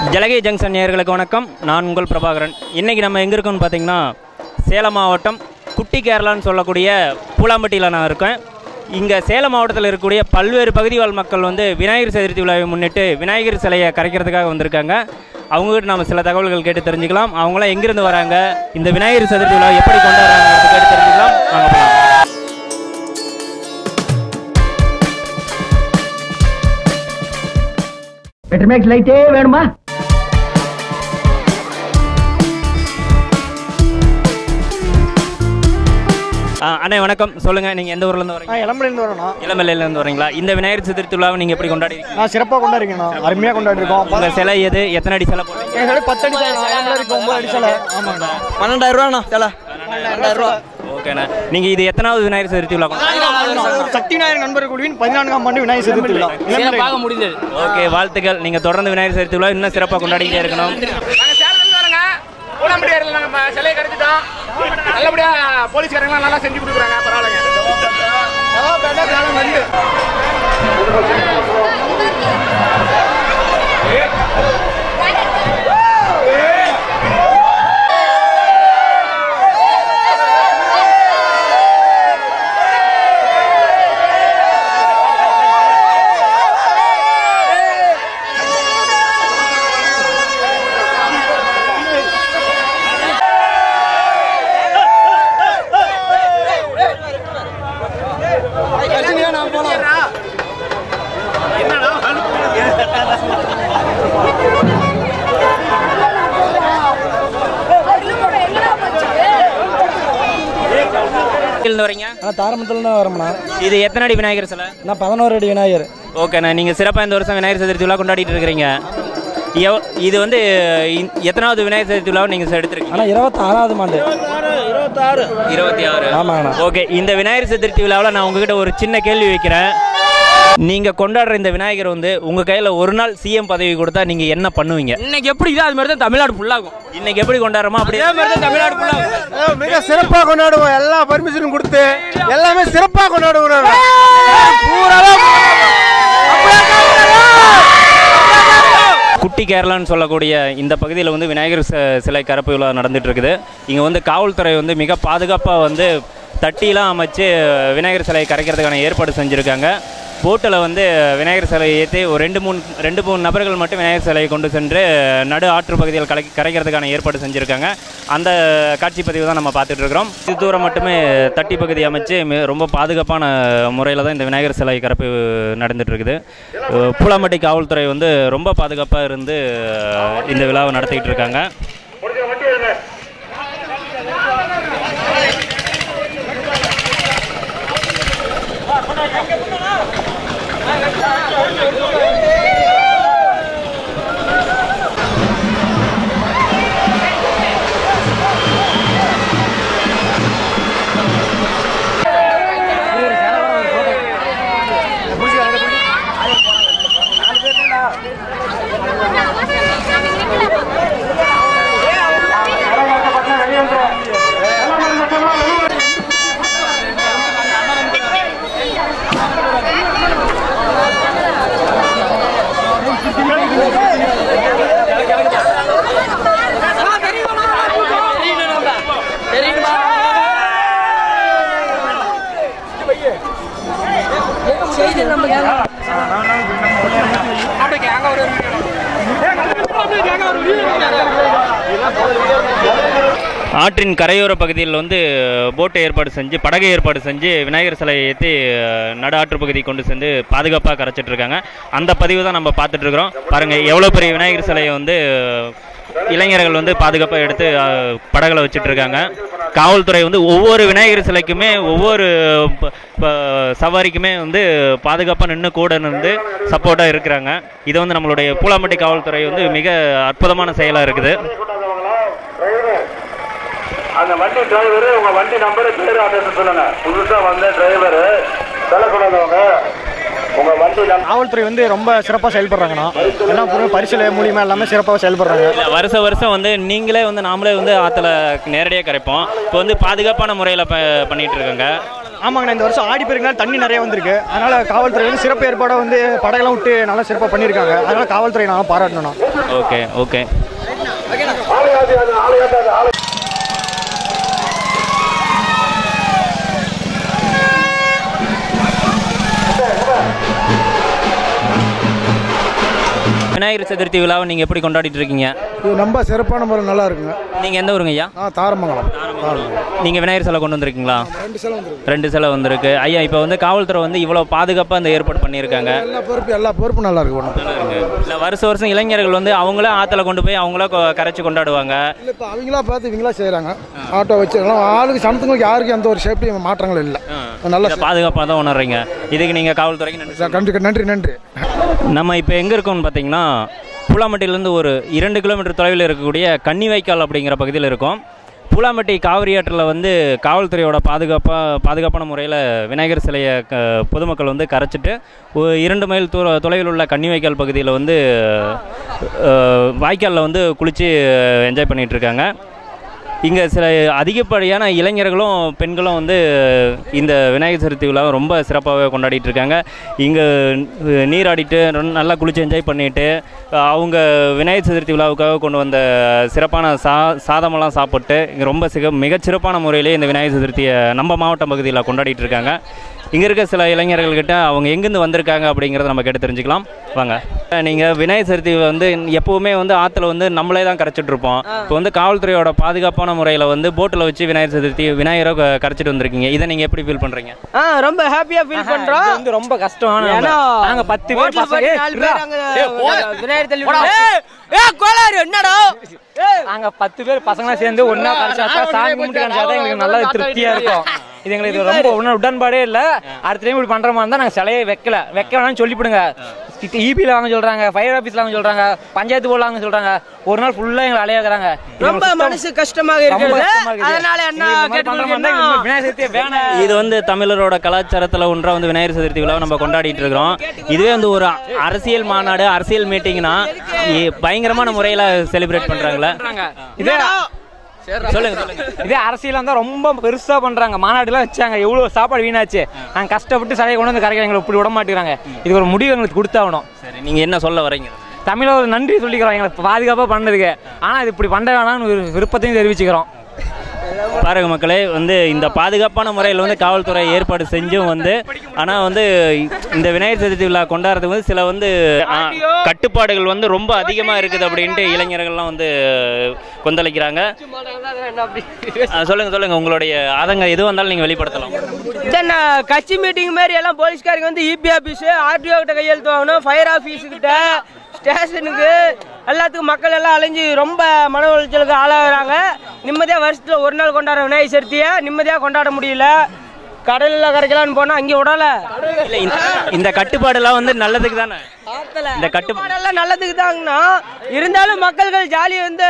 ஜலகை junction நேயர்களுக்கு வணக்கம். நான் உங்கள் பிரபாகரன். இன்றைக்கி நம்ம எங்கே இருக்கோம்னு பார்த்தீங்கன்னா சேலம் மாவட்டம் குட்டி கேரளான்னு சொல்லக்கூடிய பூலாம்பட்டியில் நான் இருக்கேன். இங்கே சேலம் மாவட்டத்தில் இருக்கக்கூடிய பல்வேறு பகுதி வாழ் மக்கள் வந்து விநாயகர் சதுர்த்தி விழாவை முன்னிட்டு விநாயகர் சிலையை கரைக்கிறதுக்காக வந்திருக்காங்க. அவங்ககிட்ட நம்ம சில தகவல்கள் கேட்டு தெரிஞ்சுக்கலாம். அவங்களாம் எங்கேருந்து வராங்க, இந்த விநாயகர் சதுர்த்தி விழாவை எப்படி கொண்டாடுறாங்க கேட்டு தெரிஞ்சுக்கலாம். வாங்க போகலாம். பெட்ரோமேக்ஸ் லைட்டே வேணுமா? அண்ணே வணக்கம். சொல்லுங்கள், நீங்கள் எந்த ஊர்லேருந்து வரீங்க? இளம்பலையிலேருந்து வரோம். இளம்பலையிலேருந்து வரீங்களா? இந்த விநாயகர் சதுர்த்தி விழாவை நீங்கள் எப்படி கொண்டாடிருக்கீங்க? நான் சிறப்பாக கொண்டாடிருக்கேன். அருமையாக கொண்டாடிருக்கோம். உங்கள் சிலை எது, எத்தனை அடி சிலை போட்டீங்க? என் சிலை 10 அடி சிலை, 9 அடி சிலை. ஆமாண்ணா, 12,000 ரூபாண்ணா சிலை. 12,000 ரூபா. ஓகேண்ணா. நீங்கள் இது எத்தனாவது விநாயகர் சதுர்த்தி விழா? சக்தி விநாயகர் நண்பர் குழுவின் 14ஆம் ஆண்டு விநாயகர் சதுர்த்தி விழா பார்க்க முடியுது. ஓகே, வாழ்த்துக்கள். நீங்கள் தொடர்ந்து விநாயகர் சதுர்த்தி விழா இன்னும் சிறப்பாக கொண்டாடிக்கிட்டே இருக்கணும். நாங்கள் சிலையை கரைச்சிட்டோம். நல்லபடியாக போலீஸ்காரங்களாம் நல்லா செஞ்சு கொடுக்குறாங்க. பரவாயில்லைங்க. தாரமத்துல வரோம்ண்ணா. இது எத்தனை அடி விநாயகர் சிலை? நான் 11 அடி விநாயகர். ஓகேண்ணா. நீங்கள் சிறப்பாக இந்த வருஷம் விநாயகர் சதுர்த்தி விழா கொண்டாடிட்டு இருக்கிறீங்க. இது வந்து எத்தனாவது விநாயகர் சதுர்த்தி விழாவை நீங்கள் எடுத்துருக்கீங்க? ஆனால் 26ஆவது ஆண்டு. 26. ஆமாங்கண்ணா. ஓகே, இந்த விநாயகர் சதுர்த்தி விழாவில் நான் உங்ககிட்ட ஒரு சின்ன கேள்வி வைக்கிறேன். நீங்கள் கொண்டாடுற இந்த விநாயகர் வந்து உங்கள் கையில் ஒரு நாள் சிஎம் பதவி கொடுத்தா நீங்கள் என்ன பண்ணுவீங்க? இன்னைக்கு எப்படி இதோ அது மாதிரி தான் தமிழ்நாடு ஃபுல்லாகும். இன்னைக்கு எப்படி கொண்டாடுறோமோ அப்படியே மாதிரி தான் தமிழ்நாடு ஃபுல்லாகும். மிக சிறப்பாக கொண்டாடுவோம். எல்லா பர்மிஷனும் கொடுத்து எல்லாமே சிறப்பாக கொண்டாடுவோம். குட்டி கேரளான்னு சொல்லக்கூடிய இந்த பகுதியில் வந்து விநாயகர் சிலை கரப்பு விழா நடந்துட்டு இருக்குது. இங்கே வந்து காவல்துறை வந்து மிக பாதுகாப்பாக வந்து தட்டிலாம் அமைச்சு விநாயகர் சிலையை கரைக்கிறதுக்கான ஏற்பாடு செஞ்சுருக்காங்க. போட்டில் வந்து விநாயகர் சிலையை ஏற்றி ஒரு ரெண்டு மூணு நபர்கள் மட்டும் விநாயகர் சிலையை கொண்டு சென்று நடு ஆற்று பகுதியில் கரைக்கிறதுக்கான ஏற்பாடு செஞ்சுருக்காங்க. அந்த காட்சி பதிவு தான் நம்ம பார்த்துட்ருக்குறோம். இது தூரம் மட்டுமே தட்டி பகுதி அமைச்சு ரொம்ப பாதுகாப்பான முறையில் தான் இந்த விநாயகர் சிலை கரப்பு நடந்துகிட்ருக்குது. பூலாம்பட்டி காவல்துறை வந்து ரொம்ப பாதுகாப்பாக இருந்து இந்த விழாவை நடத்திக்கிட்டு இருக்காங்க. ஆற்றின் கரையோர பகுதியில் வந்து போட்டை ஏற்பாடு செஞ்சு படகை ஏற்பாடு செஞ்சு விநாயகர் சிலையை ஏற்றி நடு ஆற்று பகுதி கொண்டு சென்று பாதுகாப்பாக கரைச்சிட்டு இருக்காங்க. அந்த பதிவு தான் நம்ம பார்த்துட்டு இருக்கிறோம். பாருங்கள், எவ்வளோ பெரிய விநாயகர் சிலையை வந்து இளைஞர்கள் வந்து பாதுகாப்பாக எடுத்து படகுல வச்சுட்டு இருக்காங்க. காவல்துறை வந்து ஒவ்வொரு விநாயகர் சிலைக்குமே ஒவ்வொரு சவாரிக்குமே வந்து பாதுகாப்பாக நின்று கூட நின்று சப்போர்ட்டாக இருக்கிறாங்க. இதை வந்து நம்மளுடைய பூலாம்பட்டி காவல்துறை வந்து மிக அற்புதமான செயலாக இருக்குது. அந்த வண்டி டிரைவர் உங்க வண்டி நம்பர் பேர் அட்ரஸ் சொல்லுங்க. புதுசா வந்த டிரைவர் சொல்லக்கூடாதவங்க உங்க வண்டி. காவல்துறை வந்து ரொம்ப சிறப்பாக செயல்படுறாங்கண்ணா. எல்லாம் பரிசீலனை மூலியமா எல்லாமே சிறப்பாக செயல்படுறாங்க. வருஷம் வந்து நீங்களே வந்து நாமளே வந்து ஆற்றுல நேரடியாக கரைப்போம். இப்போ வந்து பாதுகாப்பான முறையில் பண்ணிட்டு இருக்காங்க. ஆமாங்கண்ணா, இந்த வருஷம் ஆடி பெருக்குனால தண்ணி நிறைய வந்திருக்கு. அதனால காவல்துறை வந்து சிறப்பு ஏற்பாடை வந்து படையெல்லாம் விட்டு நல்லா சிறப்பாக பண்ணியிருக்காங்க. அதனால காவல்துறை நான் பாராட்டணும். Okay okay. விநாயகர் சதுர்த்தி விழாவை நீங்கள் எப்படி கொண்டாடிட்டு இருக்கீங்க? இது ரொம்ப சிறப்பான முறை நல்லா இருக்குங்க. நீங்கள் எந்த ஊருங்க ஐயா? தாரமங்கலம். நீங்கள் விநாயகர் சிலை கொண்டு வந்திருக்கீங்களா? 2 சிலை வந்துருக்கு. 2 சிலை வந்திருக்கு. ஐயா, இப்போ வந்து காவல்துறை வந்து இவ்வளோ பாதுகாப்பாக அந்த ஏற்பாடு பண்ணியிருக்காங்க. எல்லா பொறுப்பும் நல்லா இருக்கு. இல்லை, வருஷம் இளைஞர்கள் வந்து அவங்களே ஆற்றுல கொண்டு போய் அவங்களே கரைச்சி கொண்டாடுவாங்க. இல்லை, இப்போ அவங்களா பார்த்து இவங்களா செய்கிறாங்க. ஆட்டோ வச்சு ஆளுக்கு சமத்துங்களுக்கு யாருக்கும் எந்த ஒரு சேஃப்டி மாற்றங்களும் இல்லை. நல்லா பாதுகாப்பாக தான் உணர்றீங்க. இதுக்கு நீங்கள் காவல்துறைக்கு நன்றி. நம்ம இப்போ எங்கே இருக்கோம்னு பார்த்தீங்கன்னா, பூலாம்பட்டியிலேருந்து ஒரு 2 கிலோமீட்டர் தொலைவில் இருக்கக்கூடிய கன்னிவாய்க்கால் அப்படிங்கிற பகுதியில் இருக்கும். பூலாம்பட்டி காவிரி ஆற்றில் வந்து காவல்துறையோட பாதுகாப்பான முறையில் விநாயகர் சிலையை பொதுமக்கள் வந்து கரைச்சிட்டு 2 மைல் தொலைவில் உள்ள கன்னிவாய்க்கால் பகுதியில் வந்து வாய்க்காலில் வந்து குளித்து என்ஜாய் பண்ணிகிட்ருக்காங்க. இங்கே சில அதிகப்படியான இளைஞர்களும் பெண்களும் வந்து இந்த விநாயகர் சதுர்த்தி விழாவை ரொம்ப சிறப்பாகவே கொண்டாடிட்டு இருக்காங்க. இங்கே நீராடிட்டு நல்லா குளித்து என்ஜாய் பண்ணிவிட்டு அவங்க விநாயகர் சதுர்த்தி விழாவுக்காக கொண்டு வந்த சிறப்பான சாதமெல்லாம் சாப்பிட்டு இங்கே ரொம்ப மிகச்சிறப்பான முறையிலே இந்த விநாயகர் சதுர்த்தியை நம்ம மாவட்டம் பகுதியில் கொண்டாடிட்டு இருக்காங்க. இங்கே இருக்க சில இளைஞர்கள்கிட்ட அவங்க எங்கேருந்து வந்திருக்காங்க அப்படிங்கிறத நம்ம கேட்டு தெரிஞ்சுக்கலாம் வாங்க. நீங்கள் விநாயகர் சதுர்த்தி வந்து எப்போவுமே வந்து ஆற்றுல வந்து நம்மளே தான் கரைச்சிட்டு இருப்போம். இப்போ வந்து காவல்துறையோட பாதுகாப்பான முறையில் வந்து போட்டில் வச்சு விநாயகரை கரைச்சிட்டு வந்திருக்கீங்க. இதை நீங்கள் எப்படி ஃபீல் பண்ணுறீங்க? ரொம்ப ஹாப்பியாக ஃபீல் பண்ணுறோம். இது வந்து ரொம்ப கஷ்டம். நாங்கள் 10 பேர் என்னடா நாங்கள் 10 பேர் பசங்களாம் சேர்ந்து ஒன்றா கரைச்சா சாமி கும்பிட்டு கரைச்சா தான் எங்களுக்கு நல்லா திருப்தியாக இருக்கும். இது எங்களுக்கு ரொம்ப உடன்பாடே இல்லை. அடுத்த டைம் இப்படி பண்ணுற மாதிரி இருந்தால் நாங்கள் சிலையை வைக்க வேணாம்னு சொல்லிவிடுங்க. இபியில் வாங்க சொல்கிறாங்க, ஃபயர் ஆஃபீஸில் வாங்க சொல்கிறாங்க, பஞ்சாயத்து போர்டில் வாங்க சொல்கிறாங்க. ஒரு நாள் ஃபுல்லாக எங்களை அலையாக்குறாங்க. ரொம்ப மனசு கஷ்டமாக இருக்குது. அதனால என்ன விநாயகர் சதுர்த்தி வேணாம். இது வந்து தமிழரோட கலாச்சாரத்தில் ஒன்றா வந்து விநாயகர் சதுர்த்தி விழாவை நம்ம கொண்டாடிட்டு இருக்கிறோம். இதுவே வந்து ஒரு அரசியல் மாநாடு, அரசியல் மீட்டிங்னா பயங்கரமான முறையில் செலிப்ரேட் பண்ணுறாங்களே. இதே சொல்லுங்க. இதே அரசியல் இருந்தா ரொம்ப பெருசா பண்றாங்க. மாநாடுலாம் வச்சாங்க, எவ்வளவு சாப்பாடு வீணாச்சு. நாங்க கஷ்டப்பட்டு சிலையை கொண்டு வந்து கரைக்க எங்களை இப்படி விட மாட்டேங்கிறாங்க. இது ஒரு முடிவு எங்களுக்கு கொடுத்தாகணும். சரி, நீங்க என்ன சொல்ல வரீங்க? தமிழ ஒரு நன்றி சொல்லிக்கிறோம் எங்களுக்கு பாதுகாப்பா பண்ணதுக்கு. ஆனா இது இப்படி பண்ண வேணாம்னு ஒரு விருப்பத்தையும் தெரிவிச்சுக்கிறோம். பாருங்க மக்களே, வந்து இந்த பாதுகாப்பான முறையில் வந்து காவல்துறை ஏற்பாடு செஞ்சும் வந்து ஆனால் வந்து இந்த விநாயகர் சதுர்த்தி விழா கொண்டாடுறதுக்கு வந்து சில வந்து கட்டுப்பாடுகள் வந்து ரொம்ப அதிகமாக இருக்குது அப்படின்ட்டு இளைஞர்கள்லாம் வந்து கொந்தளிக்கிறாங்க. சொல்லுங்க உங்களுடைய ஆதங்கம் எது வந்தாலும் நீங்கள் வெளிப்படுத்தலாம். தென் கட்சி மீட்டிங் மாதிரி எல்லாம் போலீஸ்காரங்க வந்து இபி ஆஃபீஸு, ஆர்டிஓ கிட்ட கையெழுத்து வாங்கணும், ஃபயர் ஆஃபீஸுக்கிட்ட, ஸ்டேஷனுக்கு, எல்லாத்துக்கும் மக்கள் எல்லாம் அலைஞ்சு ரொம்ப மன உளைச்சலுக்கு ஆளாகிறாங்க. நிம்மதியாக வருஷத்தில் ஒரு நாள் கொண்டாட விநாயகர் சதுர்த்தியை நிம்மதியாக கொண்டாட முடியல. கடலில் கரைக்கலான்னு போனால் அங்கே விடல. இந்த கட்டுப்பாடெல்லாம் வந்து நல்லதுக்கு தானே? இந்த கட்டுப்பாடெல்லாம் நல்லதுக்கு தாங்கண்ணா. இருந்தாலும் மக்கள்கள் ஜாலியாக வந்து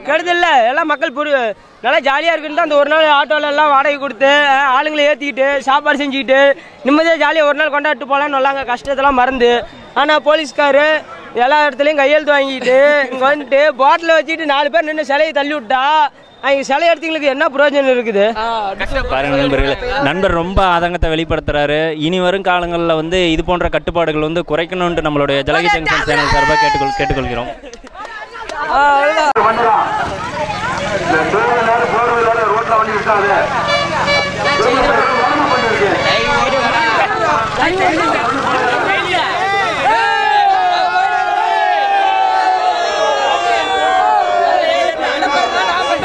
கெடுதல்ல. எல்லாம் மக்கள் நல்லா ஜாலியாக இருக்குன்னு தான் அந்த ஒரு நாள் ஆட்டோவில் எல்லாம் வாடகை கொடுத்து ஆளுங்களை ஏற்றிக்கிட்டு சாப்பாடு செஞ்சுக்கிட்டு நிம்மதியாக ஜாலியாக ஒரு நாள் கொண்டாடிட்டு போகலான்னு சொல்லாங்க, கஷ்டத்தெல்லாம் மறந்து. ஆனால் போலீஸ்காரு எல்லா இடத்துலையும் கையெழுத்து வாங்கிட்டு இங்கே வந்துட்டு பாட்டில் வச்சுட்டு 4 பேர் நின்று சிலையை தள்ளி விட்டா அவங்க சிலை எடுத்தவங்களுக்கு என்ன பிரயோஜனம் இருக்குது? பாருங்க நண்பர் ரொம்ப ஆதங்கத்தை வெளிப்படுத்துறாரு. இனி வரும் காலங்களில் வந்து இது போன்ற கட்டுப்பாடுகள் வந்து குறைக்கணும்னு நம்மளுடைய ஜலகி ஜங்ஷன் சேனல் சார்பாக கேட்டுக்கொள்கிறோம். ரோட்ல வண்டி